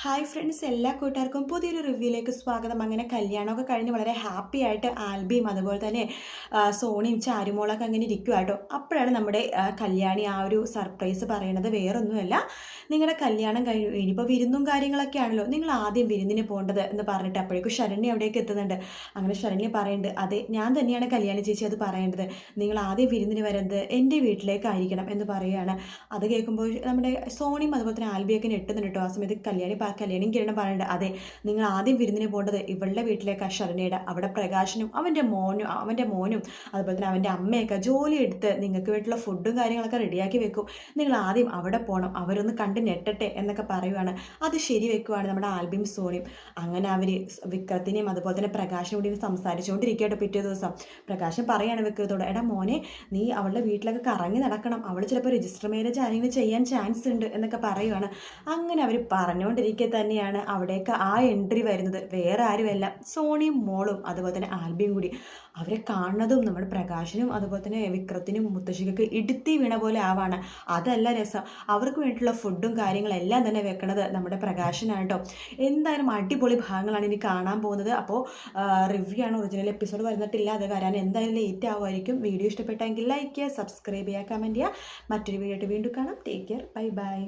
Hi friends, എല്ലാ കൂട്ടുകാർക്കും പുതിയൊരു റിവ്യൂയിലേക്ക് സ്വാഗതം. അങ്ങനെ കല്യാണമൊക്കെ കഴിഞ്ഞ് വളരെ ഹാപ്പി ആയിട്ട് ആൽബിയും അതുപോലെ തന്നെ സോണിയും ചാരുമോളൊക്കെ അങ്ങനെ ഇരിക്കുക കേട്ടോ. അപ്പോഴാണ് നമ്മുടെ കല്യാണി ആ ഒരു സർപ്രൈസ് പറയണത്. വേറൊന്നുമല്ല, നിങ്ങളുടെ കല്യാണം കഴിഞ്ഞു, ഇനിയിപ്പോൾ വിരുന്നും കാര്യങ്ങളൊക്കെ ആണല്ലോ, നിങ്ങൾ ആദ്യം വിരുന്നിന് പോകേണ്ടത് എന്ന് പറഞ്ഞിട്ട് അപ്പോഴേക്കും ശരണ്യ അവിടേക്ക് എത്തുന്നുണ്ട്. അങ്ങനെ ശരണ്യ പറയുന്നുണ്ട്, അതെ ഞാൻ തന്നെയാണ് കല്യാണി ചേച്ചി അത് പറയേണ്ടത്, നിങ്ങൾ ആദ്യം വിരുന്നിന് വരുന്നത് എൻ്റെ വീട്ടിലേക്കായിരിക്കണം എന്ന് പറയുകയാണ്. അത് കേൾക്കുമ്പോൾ നമ്മുടെ സോണിയും അതുപോലെ തന്നെ ആൽബിയൊക്കെ ഞെട്ടുന്നുണ്ട് കേട്ടോ. ആ സമയത്ത് കല്യാണിയും കിരണം പറയുന്നുണ്ട്, അതെ നിങ്ങൾ ആദ്യം വിരുന്നിന് പോകേണ്ടത് ഇവളുടെ വീട്ടിലേക്കാണ് ശരണ്യയുടെ. അവിടെ പ്രകാശനും അവൻ്റെ മോനും അതുപോലെ തന്നെ അവൻ്റെ അമ്മയൊക്കെ ജോലി എടുത്ത് നിങ്ങൾക്ക് വേണ്ടിയിട്ടുള്ള ഫുഡും കാര്യങ്ങളൊക്കെ റെഡിയാക്കി വെക്കും. നിങ്ങൾ ആദ്യം അവിടെ പോകണം, അവരൊന്ന് കണ്ട് ഞെട്ടട്ടെ എന്നൊക്കെ പറയുവാണ്. അത് ശരി വെക്കുവാണ് നമ്മുടെ ആൽബിയും സോണിയും. അങ്ങനെ അവർ വിക്രത്തിനെയും അതുപോലെ തന്നെ പ്രകാശനും കൂടി സംസാരിച്ചുകൊണ്ടിരിക്കട്ടെ. പിറ്റേ ദിവസം പ്രകാശൻ പറയാണ് വിക്രത്തോട്, എടാ മോനെ, നീ അവളുടെ വീട്ടിലൊക്കെ കറങ്ങി നടക്കണം, അവൾ ചിലപ്പോൾ രജിസ്റ്റർ മാരേജ് ആരെങ്കിലും ചെയ്യാൻ ചാൻസ് ഉണ്ട് എന്നൊക്കെ പറയുവാണ്. അങ്ങനെ അവർ പറഞ്ഞുകൊണ്ടിരിക്കെ തന്നെയാണ് അവിടേക്ക് ആ എൻട്രി വരുന്നത്. വേറെ ആരുമല്ല, സോണിയും മോളും അതുപോലെ തന്നെ ആൽബിയും കൂടി. അവരെ കാണുന്നതും നമ്മുടെ പ്രകാശനും അതുപോലെ തന്നെ വിക്രത്തിനും മുത്തശ്ശിക്കൊക്കെ ഇടുത്തി വീണ പോലെ ആവാണ്. അതല്ല രസം, അവർക്ക് വേണ്ടിയിട്ടുള്ള ഫുഡും കാര്യങ്ങളെല്ലാം തന്നെ വെക്കണത് നമ്മുടെ പ്രകാശനാണ് കേട്ടോ. എന്തായാലും അടിപൊളി ഭാഗങ്ങളാണ് ഇനി കാണാൻ പോകുന്നത്. അപ്പോൾ റിവ്യൂ ആണ്, ഒറിജിനൽ എപ്പിസോഡ് വരുന്നിട്ടില്ല, അത് വരാൻ എന്തായാലും ലേറ്റ് ആവുമായിരിക്കും. വീഡിയോ ഇഷ്ടപ്പെട്ടെങ്കിൽ ലൈക്ക് ചെയ്യുക, സബ്സ്ക്രൈബ് ചെയ്യുക, കമൻറ്റ് ചെയ്യുക. മറ്റൊരു വീഡിയോ ആയിട്ട് വീണ്ടും കാണാം. Take care, bye bye.